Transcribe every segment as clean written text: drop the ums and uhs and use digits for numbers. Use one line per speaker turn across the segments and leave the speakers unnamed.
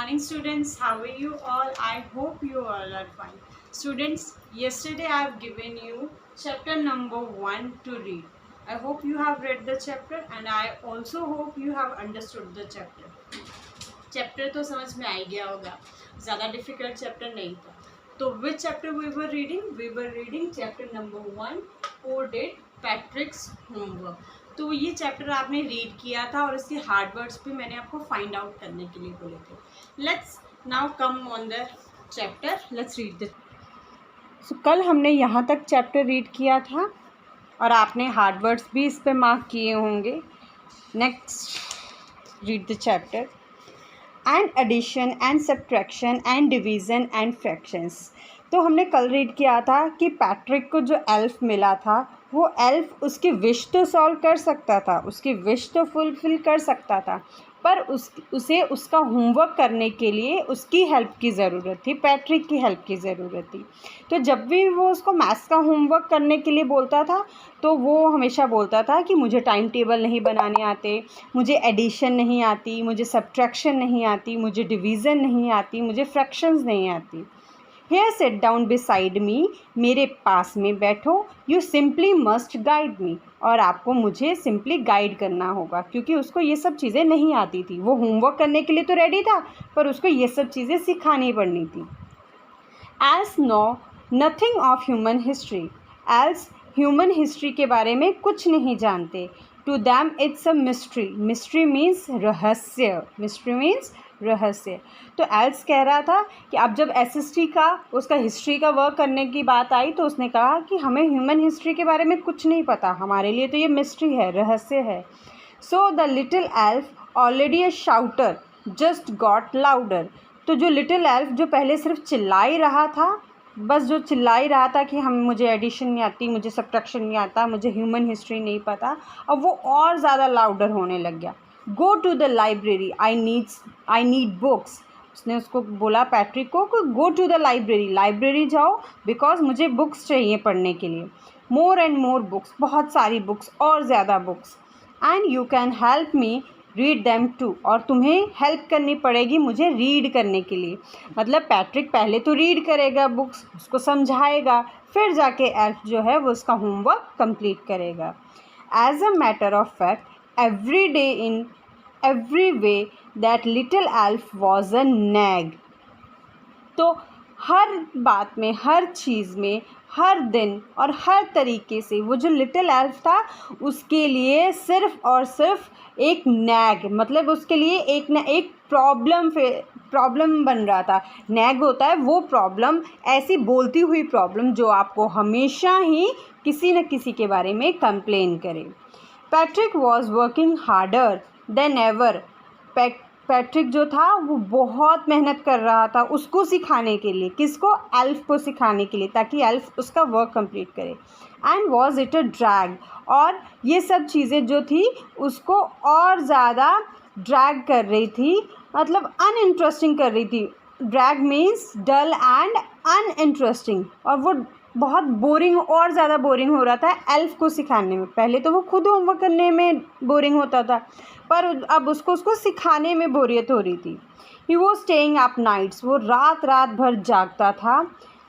morning students, how are you all? I hope you all are fine. Students, yesterday I have given you chapter number 1 to read. I hope you have read the chapter and I also hope you have understood the chapter. Chapter तो समझ में आ ही गया होगा, ज़्यादा difficult chapter नहीं था. तो which chapter we were reading chapter number 1, who did Patrick's homework. तो ये चैप्टर आपने रीड किया था और इसके हार्ड वर्ड्स भी मैंने आपको फाइंड आउट करने के लिए बोले थे. Let's now come on the chapter, let's read the. So कल हमने यहाँ तक चैप्टर रीड किया था और आपने हार्ड वर्ड्स भी इस पर मार्क किए होंगे. Next read the chapter. And addition and subtraction and division and fractions. तो हमने कल रीड किया था कि पैट्रिक को जो एल्फ मिला था वो एल्फ उसकी विश तो सॉल्व कर सकता था, उसकी विश तो फुलफिल कर सकता था, पर उसे उसका होमवर्क करने के लिए उसकी हेल्प की ज़रूरत थी, पैट्रिक की हेल्प की ज़रूरत थी. तो जब भी वो उसको मैथ्स का होमवर्क करने के लिए बोलता था तो वो हमेशा बोलता था कि मुझे टाइम टेबल नहीं बनाने आते, मुझे एडिशन नहीं आती, मुझे सब्ट्रैक्शन नहीं आती, मुझे डिवीज़न नहीं आती, मुझे फ्रैक्शंस नहीं आती. Here sit down beside me, मेरे पास में बैठो. You simply must guide me. और आपको मुझे सिंपली गाइड करना होगा, क्योंकि उसको ये सब चीज़ें नहीं आती थी. वो होमवर्क करने के लिए तो रेडी था पर उसको ये सब चीज़ें सिखानी पड़नी थी. As know nothing of human history. As human history के बारे में कुछ नहीं जानते. To them it's a mystery. Mystery means रहस्य. Mystery means रहस्य. तो एल्स कह रहा था कि अब जब एसएसटी का उसका हिस्ट्री का वर्क करने की बात आई तो उसने कहा कि हमें ह्यूमन हिस्ट्री के बारे में कुछ नहीं पता, हमारे लिए तो ये मिस्ट्री है, रहस्य है. So the little elf already A शाउटर just got louder. तो जो लिटिल एल्फ जो पहले सिर्फ चिल्ला ही रहा था, बस जो चिल्ला ही रहा था कि मुझे एडिशन नहीं आती, मुझे सब्ट्रैक्शन नहीं आता, मुझे ह्यूमन हिस्ट्री नहीं पता, अब वो और ज़्यादा लाउडर होने लग गया. Go to the library, I need books. उसने उसको बोला पैट्रिक को कि go to the library, library जाओ, बिकॉज मुझे बुक्स चाहिए पढ़ने के लिए. मोर एंड मोर बुक्स, बहुत सारी बुक्स और ज़्यादा books. And you can help me read them too. और तुम्हें हेल्प करनी पड़ेगी मुझे रीड करने के लिए. मतलब पैट्रिक पहले तो रीड करेगा बुक्स, उसको समझाएगा, फिर जाके एल्फ जो है वो उसका होमवर्क कंप्लीट करेगा. As a matter of fact every day in every way that little elf was a nag. तो हर बात में, हर चीज़ में, हर दिन और हर तरीके से वो जो लिटिल एल्फ था उसके लिए सिर्फ और सिर्फ एक नैग, मतलब उसके लिए एक प्रॉब्लम बन रहा था. नैग होता है वो प्रॉब्लम, ऐसी बोलती हुई प्रॉब्लम जो आपको हमेशा ही किसी न किसी के बारे में कंप्लेन करे. Patrick was working harder than ever. Patrick जो था वो बहुत मेहनत कर रहा था उसको सिखाने के लिए. किसको? एल्फ को सिखाने के लिए, ताकि एल्फ उसका वर्क कंप्लीट करे. And was it a drag. और ये सब चीज़ें जो थी उसको और ज़्यादा ड्रैग कर रही थी, मतलब अनइंटरेस्टिंग कर रही थी. Drag means dull and uninteresting. और वो बहुत बोरिंग, और ज़्यादा बोरिंग हो रहा था एल्फ को सिखाने में. पहले तो वो खुद होमवर्क करने में बोरिंग होता था, पर अब उसको सिखाने में बोरियत हो रही थी. He was staying up nights. वो रात भर जागता था.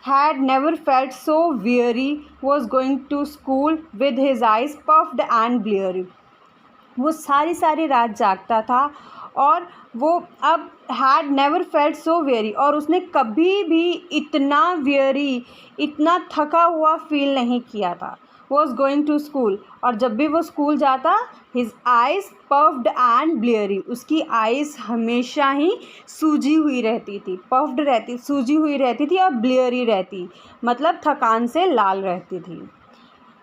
Had never felt so weary. Was going to school with his eyes puffed and bleary. वो सारी रात जागता था और वो अब had never felt so weary, और उसने कभी भी इतना वेरी, इतना थका हुआ फील नहीं किया था. Was going to school. और जब भी वो स्कूल जाता, his eyes puffed and bleary. उसकी आइज़ हमेशा ही सूजी हुई रहती थी. पफ्ड रहती, सूजी हुई रहती थी, और ब्लियरी रहती मतलब थकान से लाल रहती थी.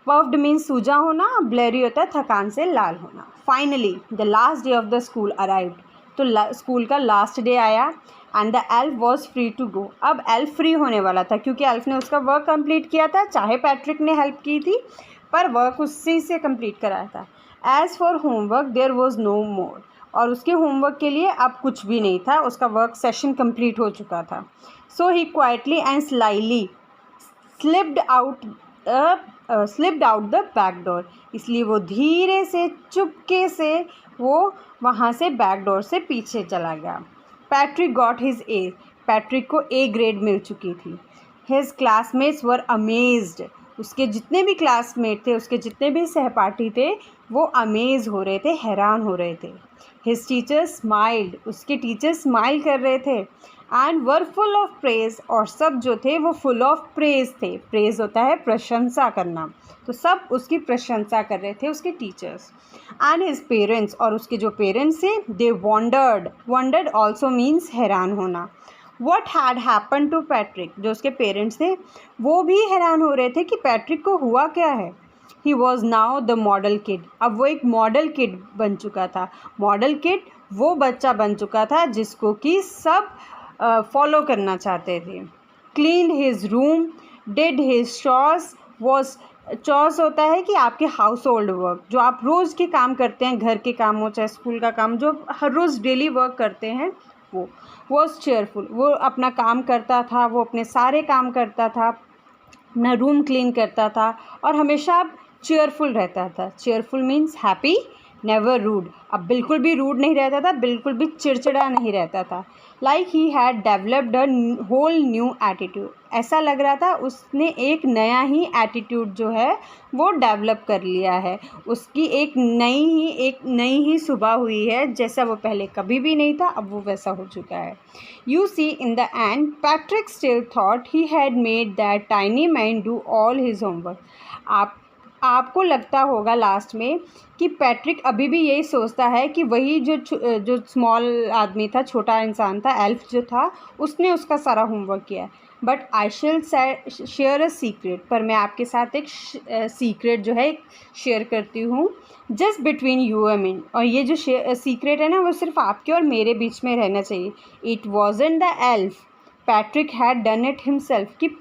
पफ्ड मीन्स सूजा होना, ब्लेरी होता है थकान से लाल होना. Finally the last day of the school arrived. तो स्कूल का लास्ट डे आया and the elf was free to go. अब एल्फ फ्री होने वाला था क्योंकि एल्फ ने उसका वर्क कंप्लीट किया था, चाहे पैट्रिक ने हेल्प की थी पर वर्क उसी से कंप्लीट कराया था. As for homework there was no more. और उसके होमवर्क के लिए अब कुछ भी नहीं था, उसका वर्क सेशन कंप्लीट हो चुका था. So he quietly and slyly slipped out the back door. इसलिए वो धीरे से, चुपके से वो वहाँ से बैक डोर से पीछे चला गया. पैट्रिक गॉट हिज ए, पैट्रिक को ए ग्रेड मिल चुकी थी। हिज क्लासमेट्स वर अमेज्ड, उसके जितने भी क्लासमेट थे, उसके जितने भी सहपाठी थे, वो अमेज हो रहे थे, हैरान हो रहे थे। हिज टीचर्स स्माइल्ड, उसके टीचर्स स्माइल कर रहे थे। And were full of praise, और सब जो थे वो फुल ऑफ प्रेज थे। प्रेज होता है प्रशंसा करना, तो सब उसकी प्रशंसा कर रहे थे, उसके टीचर्स। एंड हिज पेरेंट्स, और उसके जो पेरेंट्स थे, they wondered, wondered also means हैरान होना। What had happen to Patrick, जो उसके पेरेंट्स थे वो भी हैरान हो रहे थे कि पैट्रिक को हुआ क्या है। He was now the model kid, अब वो एक मॉडल किड बन चुका था। मॉडल किड वो बच्चा बन चुका था जिसको कि सब फॉलो करना चाहते थे। Clean his room, did his chores, was, chores होता है कि आपके हाउस होल्ड वर्क, जो आप रोज़ के काम करते हैं, घर के काम हो चाहे स्कूल का काम, जो हर रोज़ डेली वर्क करते हैं, वो वॉज चेयरफुल, वो अपना काम करता था, वो अपने सारे काम करता था, अपना रूम क्लीन करता था और हमेशा चेयरफुल रहता था। Cheerful means happy, never rude, अब बिल्कुल भी रूड नहीं रहता था, बिल्कुल भी चिड़चिड़ा नहीं रहता था। Like he had developed a whole new attitude, ऐसा लग रहा था उसने एक नया ही एटीट्यूड जो है वो डेवलप कर लिया है। उसकी एक नई ही सुबह हुई है, जैसा वो पहले कभी भी नहीं था, अब वो वैसा हो चुका है। You see in the end Patrick still thought he had made that tiny man do all his homework. आपको लगता होगा लास्ट में कि पैट्रिक अभी भी यही सोचता है कि वही जो स्मॉल आदमी था, छोटा इंसान था, एल्फ जो था, उसने उसका सारा होमवर्क किया। But I shall share a secret, पर मैं आपके साथ एक सीक्रेट जो है शेयर करती हूँ, just between you and me, और ये जो सीक्रेट है ना वो सिर्फ आपके और मेरे बीच में रहना चाहिए। It wasn't the elf, Patrick had done it himself, कि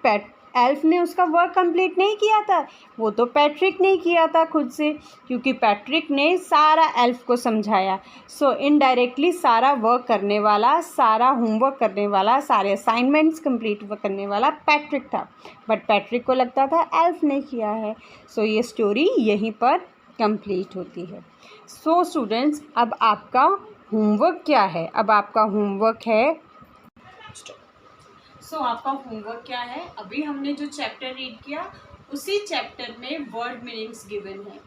एल्फ ने उसका वर्क कंप्लीट नहीं किया था, वो तो पैट्रिक ने किया था खुद से, क्योंकि पैट्रिक ने सारा एल्फ को समझाया। सो इनडायरेक्टली सारा वर्क करने वाला, सारा होमवर्क करने वाला, सारे असाइनमेंट्स कंप्लीट करने वाला पैट्रिक था, बट पैट्रिक को लगता था एल्फ ने किया है। सो ये स्टोरी यहीं पर कंप्लीट होती है। सो स्टूडेंट्स, अब आपका होमवर्क क्या है? अब आपका होमवर्क है, आपका होमवर्क क्या है? अभी हमने जो चैप्टर रीड किया उसी चैप्टर में वर्ड मीनिंग्स गिवन है।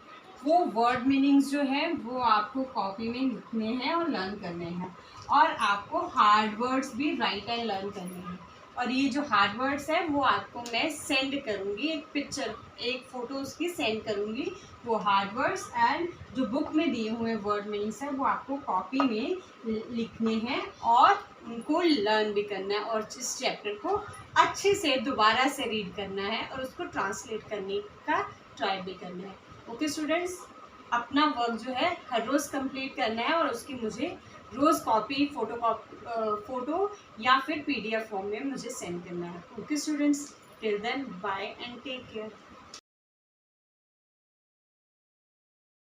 वो वर्ड मीनिंग्स जो है वो आपको कॉपी में लिखने हैं और लर्न करने हैं, और आपको हार्ड वर्ड्स भी राइट एंड लर्न करने हैं। और ये जो हार्ड वर्ड्स है वो आपको मैं सेंड करूँगी, एक पिक्चर, एक फ़ोटो उसकी सेंड करूँगी। वो हार्ड वर्ड्स एंड जो बुक में दिए हुए वर्ड मीनिंग्स है वो आपको कॉपी में लिखने हैं और उनको लर्न भी करना है, और इस चैप्टर को अच्छे से दोबारा से रीड करना है और उसको ट्रांसलेट करने का ट्राई भी करना है। ओके स्टूडेंट्स, अपना वर्क जो है हर रोज़ कंप्लीट करना है और उसकी मुझे रोज़ कॉपी, फ़ोटो या फिर PDF फॉर्म में मुझे सेंड करना है। Okay students, till then bye and take care.